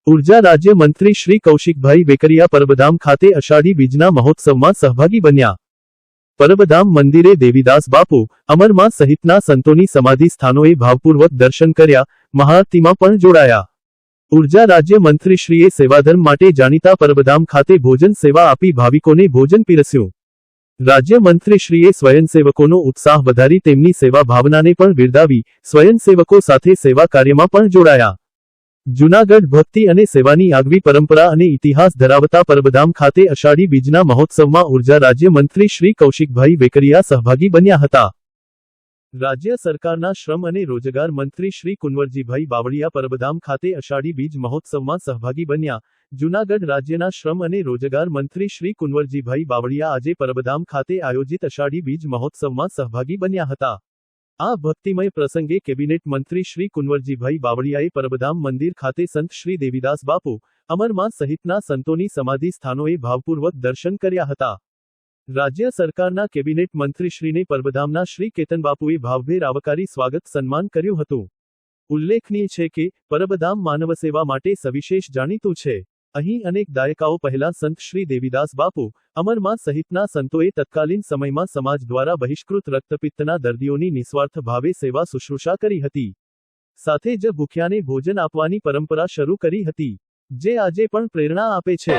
ઉર્જા રાજ્ય મંત્રી શ્રી કૌશિકભાઈ વેકરિયા પરબધામ ખાતે અષાઢી બીજના મહોત્સવમાં સહભાગી બન્યા। પરબધામ મંદિરે દેવીદાસ બાપુ, અમરમાં સહિતના સંતોની સમાધિ સ્થાનોએ ભાવપૂર્વક દર્શન કર્યા, મહાઆરતીમાં પણ જોડાયા। ઉર્જા રાજ્ય મંત્રીશ્રીએ સેવાધર્મ માટે જાણીતા પરબધામ ખાતે ભોજન સેવા આપી ભાવિકોને ભોજન પીરસ્યું। રાજ્ય મંત્રીશ્રીએ સ્વયંસેવકોનો ઉત્સાહ વધારી તેમની સેવા ભાવનાને પણ બિરદાવી સ્વયંસેવકો સાથે સેવા કાર્યમાં પણ જોડાયા। જૂનાગઢ ભક્તિ અને સેવાની આગવી પરંપરા અને ઇતિહાસ ધરાવતા પરબધામ ખાતે અષાઢી બીજના મહોત્સવમાં ઉર્જા રાજ્ય મંત્રી શ્રી કૌશિકભાઈ વેકરિયા સહભાગી બન્યા હતા। રાજ્ય સરકારના શ્રમ અને રોજગાર મંત્રી શ્રી કુંવરજીભાઈ બાવળિયા પરબધામ ખાતે અષાઢી બીજ મહોત્સવમાં સહભાગી બન્યા। જૂનાગઢ રાજ્યના શ્રમ અને રોજગાર મંત્રી શ્રી કુંવરજીભાઈ બાવળિયા આજે પરબધામ ખાતે આયોજિત અષાઢી બીજ મહોત્સવમાં સહભાગી બન્યા હતા। આ ભક્તિમય પ્રસંગે કેબિનેટ મંત્રી શ્રી કુંવરજીભાઈ બાવળિયાએ પરબધામ મંદિર ખાતે સંત શ્રી દેવીદાસ બાપુ, અમરમાં સહિતના સંતોની સમાધિ સ્થાનોએ ભાવપૂર્વક દર્શન કર્યા હતા। રાજ્ય સરકારના કેબિનેટ મંત્રીશ્રીને પરબધામના શ્રી કેતનબાપુએ ભાવભેર આવકારી સ્વાગત સન્માન કર્યું હતું। ઉલ્લેખનીય છે કે પરબધામ માનવસેવા માટે સવિશેષ જાણીતું છે। અહીં અનેક દાયકાઓ પહેલા સંત શ્રી દેવીદાસ બાપુ, અમરમાં સહિતના સંતોએ તત્કાલીન સમયમાં સમાજ દ્વારા બહિષ્કૃત રક્તપિત્તના દર્દીઓની નિસ્વાર્થ ભાવે સેવા શુશ્રૂષા કરી હતી। સાથે જ ભૂખ્યાને ભોજન આપવાની પરંપરા શરૂ કરી હતી, જે આજે પણ પ્રેરણા આપે છે।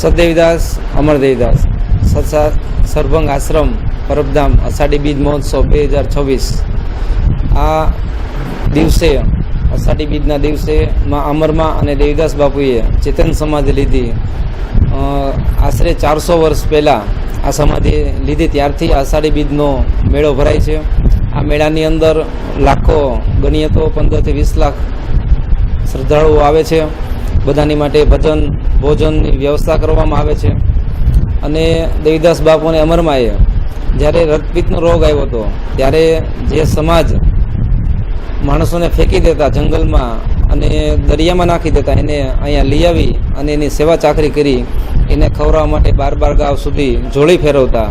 સદદેવીદાસ અમર દેવીદાસ સરભંગ આશ્રમ પરબધામ અષાઢી બીજ મહોત્સવ 2026। આ દિવસે અષાઢી બીજના દિવસે માં અમરમાં અને દેવીદાસ બાપુએ ચેતન સમાધિ લીધી। આશરે 400 વર્ષ પહેલાં આ સમાધિ લીધી, ત્યારથી અષાઢી બીજનો મેળો ભરાય છે। આ મેળાની અંદર લાખો, ગણીએ તો 15 થી 20 લાખ શ્રદ્ધાળુઓ આવે છે। બધાની માટે ભજન ભોજનની વ્યવસ્થા કરવામાં આવે છે। અને દેવીદાસ બાપુને અમરમાએ જ્યારે રક્તપિત્તનો રોગ આવ્યો હતો, ત્યારે જે સમાજ માણસોને ફેંકી દેતા જંગલમાં અને દરિયામાં નાખી દેતા, એને અહીંયા લઈ આવી અને એની સેવા ચાકરી કરી, એને ખવડાવવા માટે 12 ગાંવ સુધી જોડી ફેરવતા।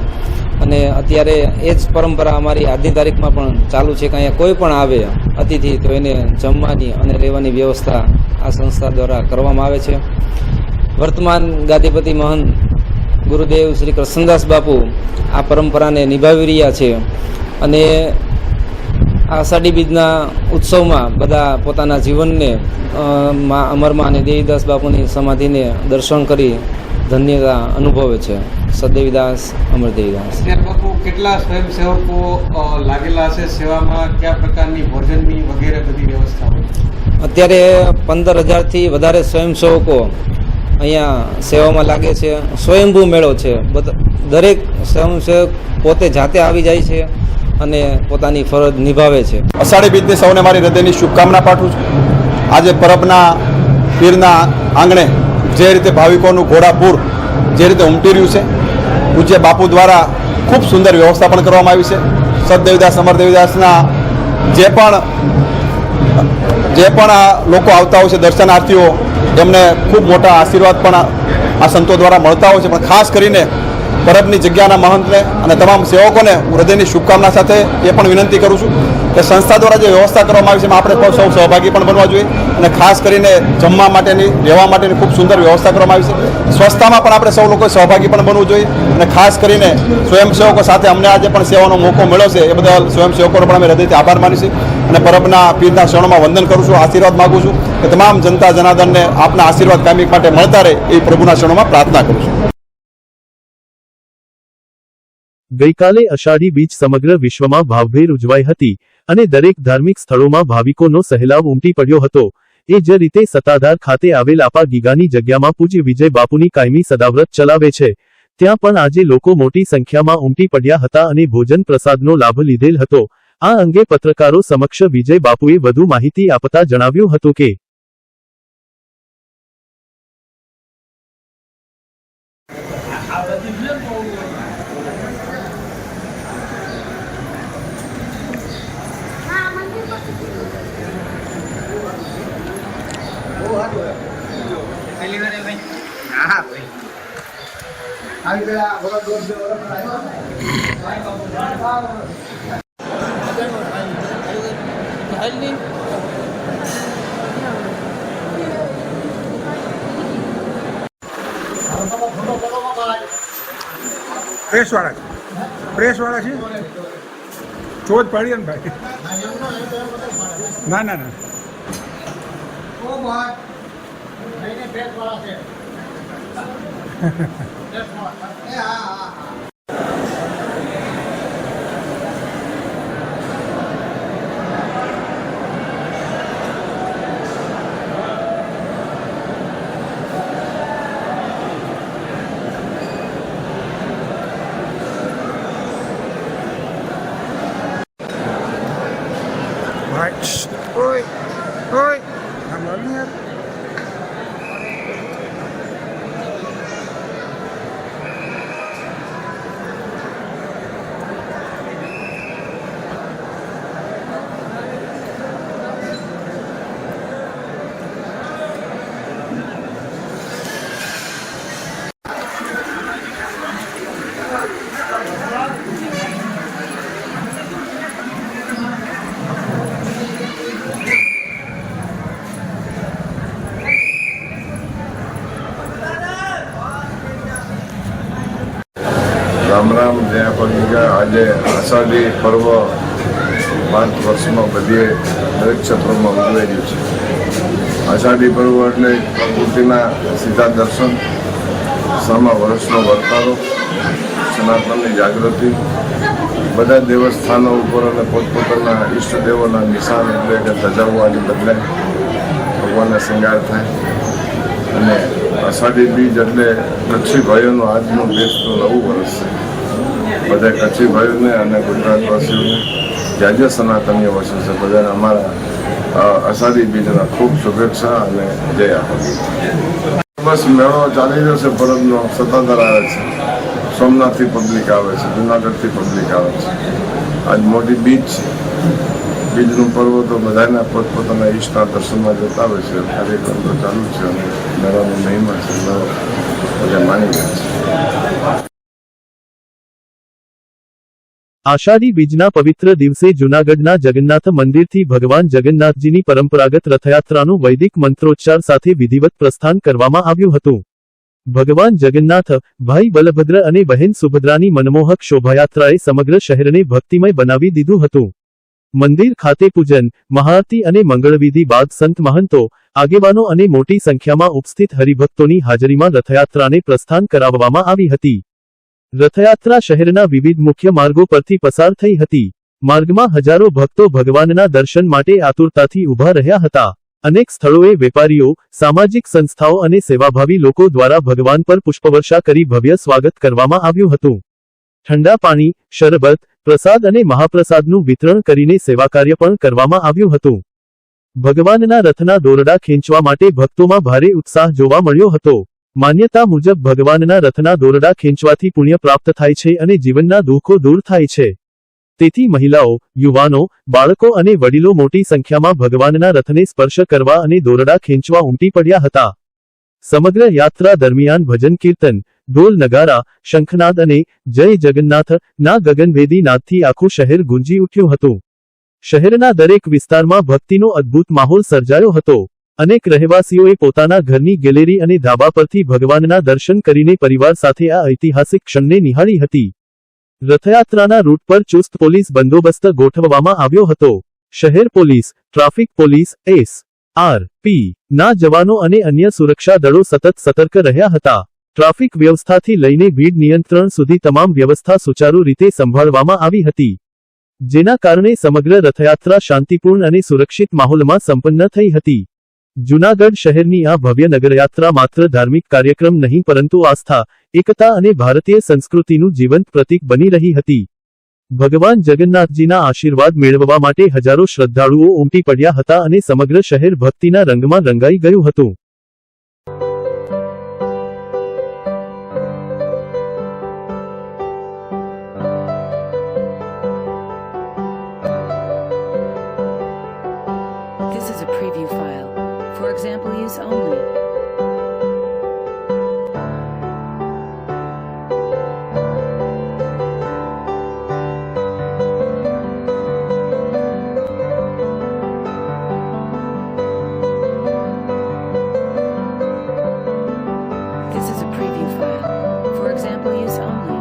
અને અત્યારે એ જ પરંપરા અમારી આજની તારીખમાં પણ ચાલુ છે કે અહીંયા કોઈ પણ આવે અતિથિ તો એને જમવાની અને રહેવાની વ્યવસ્થા આ સંસ્થા દ્વારા કરવામાં આવે છે। વર્તમાન ગાદીપતિ મહંત ગુરુદેવ શ્રી કૃષ્ણદાસ બાપુ આ પરંપરાને નિભાવી રહ્યા છે। અને આ અષાઢી બીજના ઉત્સવમાં બધા પોતાના જીવનને અમરમાં અને દેવીદાસ બાપુની સમાધિને દર્શન કરી ધન્યતા અનુભવે છે। સદદેવીદાસ અમર દેવીદાસ। બાપુ કેટલા સ્વયંસેવકો લાગેલા છે સેવામાં, કયા પ્રકારની ભોજનની વગેરે બધી વ્યવસ્થા હોય? અત્યારે 15,000થી વધારે સ્વયંસેવકો અહીંયા સેવામાં લાગે છે। સ્વયંભૂ મેળો છે, દરેક સ્વયંસેવક પોતે જાતે આવી જાય છે અને પોતાની ફરજ નિભાવે છે। અષાઢી બીજની સૌને મારી હૃદયની શુભકામના પાઠવું છું। આજે પરબના પીરના આંગણે જે રીતે ભાવિકોનું ઘોડાપૂર જે રીતે ઉમટી રહ્યું છે, પૂજ્ય બાપુ દ્વારા ખૂબ સુંદર વ્યવસ્થા પણ કરવામાં આવી છે। સદદેવીદાસ અમર દેવીદાસના જે પણ આ લોકો આવતા હોય છે દર્શનાર્થીઓ, એમને ખૂબ મોટા આશીર્વાદ પણ આ સંતો દ્વારા મળતા હોય છે। પણ ખાસ કરીને પરબની જગ્યાના મહંતને અને તમામ સેવકોને હું હૃદયની શુભકામના સાથે એ પણ વિનંતી કરું છું કે સંસ્થા દ્વારા જે વ્યવસ્થા કરવામાં આવી છે એમાં આપણે સૌ સહભાગી પણ બનવા જોઈએ અને ખાસ કરીને જમવા માટેની રહેવા માટેની ખૂબ સુંદર વ્યવસ્થા કરવામાં આવી છે સ્વચ્છતામાં પણ આપણે સૌ લોકો સહભાગી પણ બનવું જોઈએ અને ખાસ કરીને સ્વયંસેવકો સાથે અમને આજે પણ સેવાનો મોકો મળ્યો છે એ બદલ સ્વયંસેવકોનો પણ અમે હૃદયથી આભાર માનીશું અને પરબના પીરના શરણોમાં વંદન કરું છું આશીર્વાદ માગું છું કે તમામ જનતા જનાર્દનને આપના આશીર્વાદ કાયમી માટે મળતા રહે એ પ્રભુના શરણોમાં પ્રાર્થના કરું છું. ગઈકાલે અષાઢી બીજ સમગ્ર વિશ્વમાં ભાવભેર ઉજવાઈ હતી અને દરેક ધાર્મિક સ્થળોમાં ભાવિકોનો સહેલાવ ઉમટી પડ્યો હતો. એ જ રીતે સત્તાધાર ખાતે આવેલ આપા ગીગાની જગ્યામાં પૂજ્ય વિજય બાપુની કાયમી સદાવ્રત ચલાવે છે. ત્યાં પણ આજે લોકો મોટી સંખ્યામાં ઉમટી પડ્યા હતા અને ભોજન પ્રસાદનો લાભ લીધેલ હતો. આ અંગે પત્રકારો સમક્ષ વિજય બાપુએ વધુ માહિતી આપતા જણાવ્યું હતું કે પ્રેસ વાળા છે ચોજ પાડીએ ને ભાઈ ના ના ના Oi, oi, I'm running it. Ram Ram જય પગીગા. આજે આષાઢી પર્વ 5 વર્ષમાં બધીએ દરેક ક્ષેત્રોમાં ઉજવાઈ રહ્યું છે. આષાઢી પર્વ એટલે પ્રકૃતિના સીધા દર્શન, સામા વર્ષનો વર્તારો, સનાતનની જાગૃતિ, બધા દેવસ્થાનો ઉપર અને પોતપોતાના ઈષ્ટદેવોના નિશાન એટલે કે ધજાવવાની બદલે ભગવાનને શૃંગાર થાય અને આષાઢી બીજ એટલે કચ્છી ભાઈઓનું આજનું દેશનું નવું વર્ષ છે. બધા કચ્છી ભાઈઓને અને ગુજરાતવાસીઓને જ્યાં જ્યાં સનાતનીય વસે છે બધાને અમારા આષાઢી બીજના ખૂબ શુભેચ્છા અને જય આપો. બસ મેળો ચાલી રહ્યો છે, પરબનો સત્તાધાર આવે છે, સોમનાથથી પબ્લિક આવે છે, જુનાગઢથી પબ્લિક આવે છે. આજ મોટી બીજ છે. બીજનું પર્વ તો બધાના પોતપોતાના ઈષ્ટના દર્શનમાં જતા હોય છે. કાર્યક્રમ તો ચાલુ છે અને મેળાનો મહિમા છે, મેળો બધા માની ગયા છે. આષાઢી બીજના પવિત્ર દિવસે જૂનાગઢના જગન્નાથ મંદિરથી ભગવાન જગન્નાથજીની પરંપરાગત રથયાત્રાનું વૈદિક મંત્રોચ્ચાર સાથે વિધિવત પ્રસ્થાન કરવામાં આવ્યું હતું. ભગવાન જગન્નાથ, ભાઈ બલભદ્ર અને બહેન સુભદ્રાની મનમોહક શોભાયાત્રાએ સમગ્ર શહેરને ભક્તિમય બનાવી દીધું હતું. મંદિર ખાતે પૂજન, મહાઆરતી અને મંગળવિધિ બાદ સંત મહંતો, આગેવાનો અને મોટી સંખ્યામાં ઉપસ્થિત હરિભક્તોની હાજરીમાં રથયાત્રાને પ્રસ્થાન કરાવવામાં આવી હતી. રથયાત્રા શહેરના વિવિધ મુખ્ય માર્ગો પરથી પસાર થઈ હતી. માર્ગમાં હજારો ભક્તો ભગવાનના દર્શન માટે આતુરતાથી ઊભા રહ્યા હતા. અનેક સ્થળોએ વેપારીઓ, સામાજિક સંસ્થાઓ અને સેવાભાવી લોકો દ્વારા ભગવાન પર પુષ્પવર્ષા કરી ભવ્ય સ્વાગત કરવામાં આવ્યું હતું. ઠંડા પાણી, શરબત, પ્રસાદ અને મહાપ્રસાદનું વિતરણ કરીને સેવાકાર્ય પણ કરવામાં આવ્યું હતું. ભગવાનના રથના દોરડા ખેંચવા માટે ભક્તોમાં ભારે ઉત્સાહ જોવા મળ્યો હતો. માન્યતા મુજબ ભગવાનના રથના દોરડા ખેંચવાથી પુણ્ય પ્રાપ્ત થાય છે અને જીવનના દુઃખો દૂર થાય છે. તેથી મહિલાઓ, યુવાનો, બાળકો અને વડીલો મોટી સંખ્યામાં ભગવાનના રથને સ્પર્શ કરવા અને દોરડા ખેંચવા ઉમટી પડ્યા હતા. સમગ્ર યાત્રા દરમિયાન ભજન કીર્તન, ઢોલ નગારા, શંખનાદ અને જય જગન્નાથ ના ગગનભેદી નાદથી આખું શહેર ગુંજી ઉઠ્યું હતું. શહેરના દરેક વિસ્તારમાં ભક્તિનો અદ્ભુત માહોલ સર્જાયો હતો. અનેક રહેવાસીઓએ પોતાના ઘરની ગેલેરી અને ધાબા પરથી ભગવાનના દર્શન કરીને પરિવાર સાથે આ ઐતિહાસિક ક્ષણને નિહાળી હતી. રથયાત્રાના રૂટ પર ચુસ્ત પોલીસ બંદોબસ્ત ગોઠવવામાં આવ્યો હતો. શહેર પોલીસ, ટ્રાફિક પોલીસ, એસ.આર.પી. ના જવાનો અને અન્ય સુરક્ષા દળો સતત સતર્ક રહ્યા હતા. ટ્રાફિક વ્યવસ્થાથી લઈને ભીડ નિયંત્રણ સુધી તમામ વ્યવસ્થા સુચારુ રીતે સંભાળવામાં આવી હતી. જેના કારણે સમગ્ર રથયાત્રા શાંતિપૂર્ણ અને સુરક્ષિત માહોલમાં સંપન્ન થઈ હતી. જૂનાગઢ શહેરની આ ભવ્ય નગરયાત્રા માત્ર ધાર્મિક કાર્યક્રમ નહીં પરંતુ આસ્થા, એકતા અને ભારતીય સંસ્કૃતિનું જીવંત પ્રતીક બની રહી હતી. ભગવાન જગન્નાથજીના આશીર્વાદ મેળવવા માટે હજારો શ્રદ્ધાળુઓ ઉમટી પડ્યા હતા અને સમગ્ર શહેર ભક્તિના રંગમાં રંગાઈ ગયું હતું. This is a preview file. For example use only. This is a preview file. For example use only.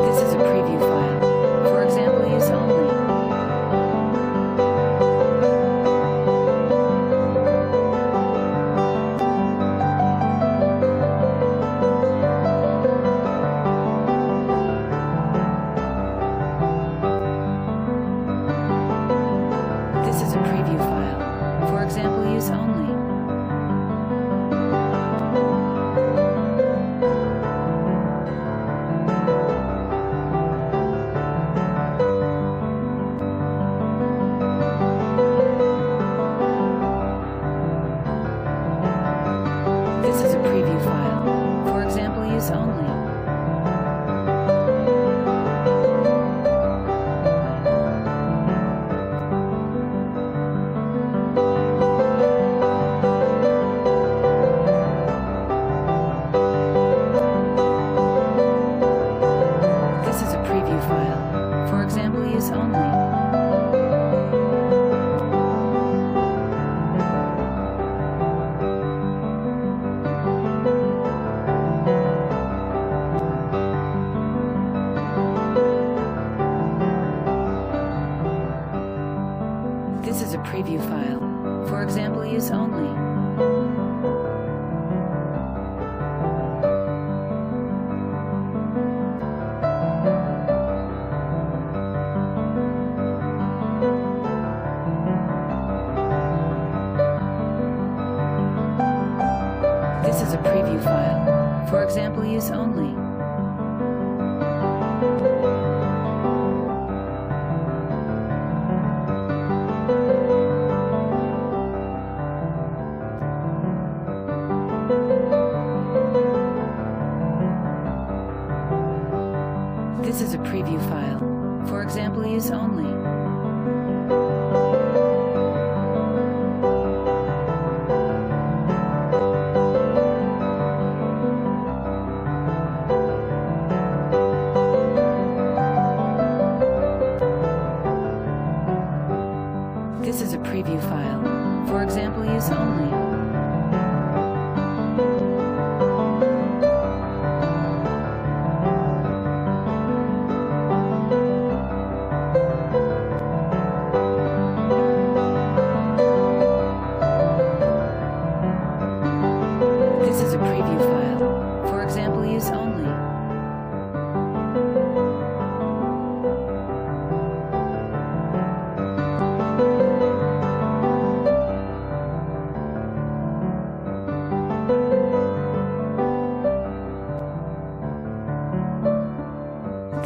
This is a preview file. For example use only. This is a preview file. For example use only. This is a preview file. For example use only. This is a preview file. For example use only. This is a preview file. For example use only. This is a preview file. For example use only. This is a preview file. For example use only. This is a preview file. For example use only. This is a preview file. For example use only.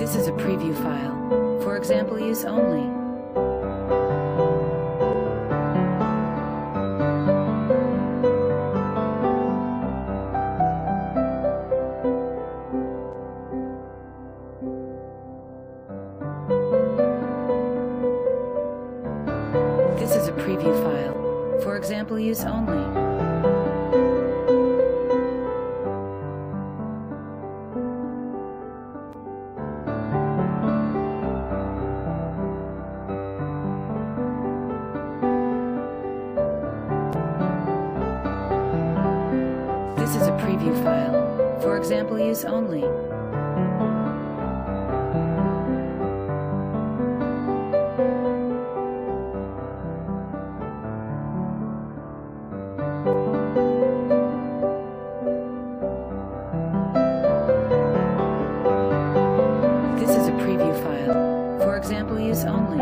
This is a preview file. For example use only. This is a preview file. For example use only. This is a preview file. For example use only. This is a preview file. For example use only.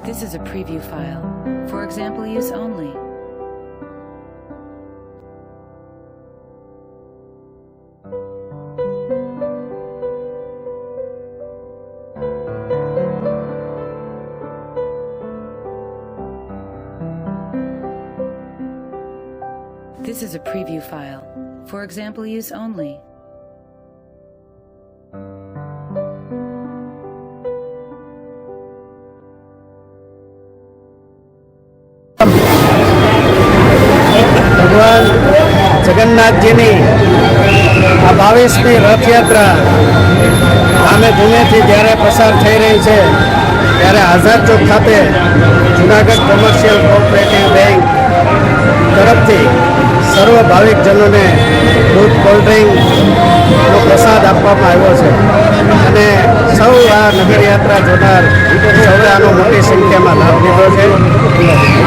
This is a preview file. For example use only. This is a preview file. For example use only. ભગવાન જગન્નાથજીની આ 22મી રથયાત્રા ધામે ધૂમેથી જ્યારે પસાર થઈ રહી છે ત્યારે આઝાદ ચોક ખાતે જૂનાગઢ કોમર્શિયલ કોઓપરેટિવ બેંક તરફથી સર્વ ભાવિકજનોને દૂધ કોલ્ડ ડ્રિંકનો પ્રસાદ આપવામાં આવ્યો છે અને સૌ આ નગરયાત્રા જોનાર સૌએ આનો મોટી સંખ્યામાં લાભ લીધો છે.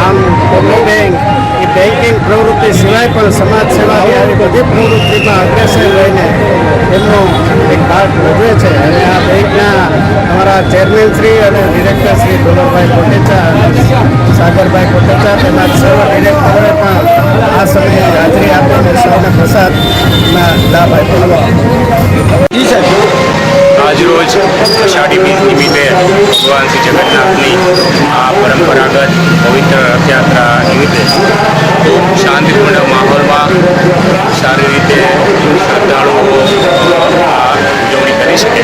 આમ કોપરેટિવ બેંક એ બેન્કિંગ પ્રવૃત્તિ સિવાય પણ સમાજ સેવાની આવી બધી પ્રવૃત્તિમાં અગ્રેસર રહીને એમનો એક ભાગ ભજવે છે અને આ બેંકના અમારા ચેરમેન શ્રી અને ડિરેક્ટર શ્રી ડોલરભાઈ કોટેચા સાગરભાઈ કોટેચા તેમજ સર્વ ડિરેક્ટરોએ પણ આ સમયે હાજરી આપીને સૌને પ્રસાદના લાભ આપ્યો. આજરોજ અષાઢી બીજ નિમિત્તે ભગવાન શ્રી જગન્નાથની આ પરંપરાગત પવિત્ર રથયાત્રા નિમિત્તે ખૂબ શાંતિપૂર્ણ માહોલમાં સારી રીતે શ્રદ્ધાળુઓ ઉજવણી કરી શકે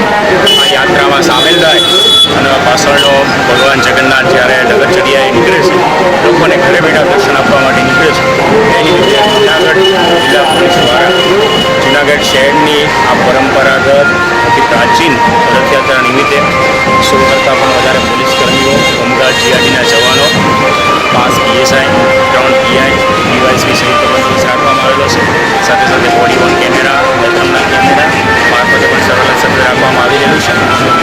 આ યાત્રામાં સામેલ થાય અને પાછળનો ભગવાન જગન્નાથ જ્યારે ડગરચર્યાએ નીકળે છે લોકોને ઘરે બેઠા દર્શન આપવા માટે નીકળે છે એ નિમિત્તે જૂનાગઢ જિલ્લા પોલીસ દ્વારા જૂનાગઢ શહેરની આ પરંપરાગત અતિ પ્રાચીન રથયાત્રા નિમિત્તે 100 કરતાં પણ વધારે પોલીસ કર્મીઓ હોમગાર્ડ જીઆરડીના જવાનો 5 પીએસઆઈ 3 પીઆઈ ડીવાયસપી સહિત બંદોબસ્ત રાખવામાં આવેલો છે. સાથે સાથે બોડી વન કેમેરા બેથમના કેમેરા મારફતે પણ સર્વેલન્સ રાખવામાં આવી રહ્યું છે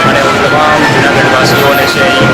અને તમામ જૂનાગઢવાસીઓને છે અહીં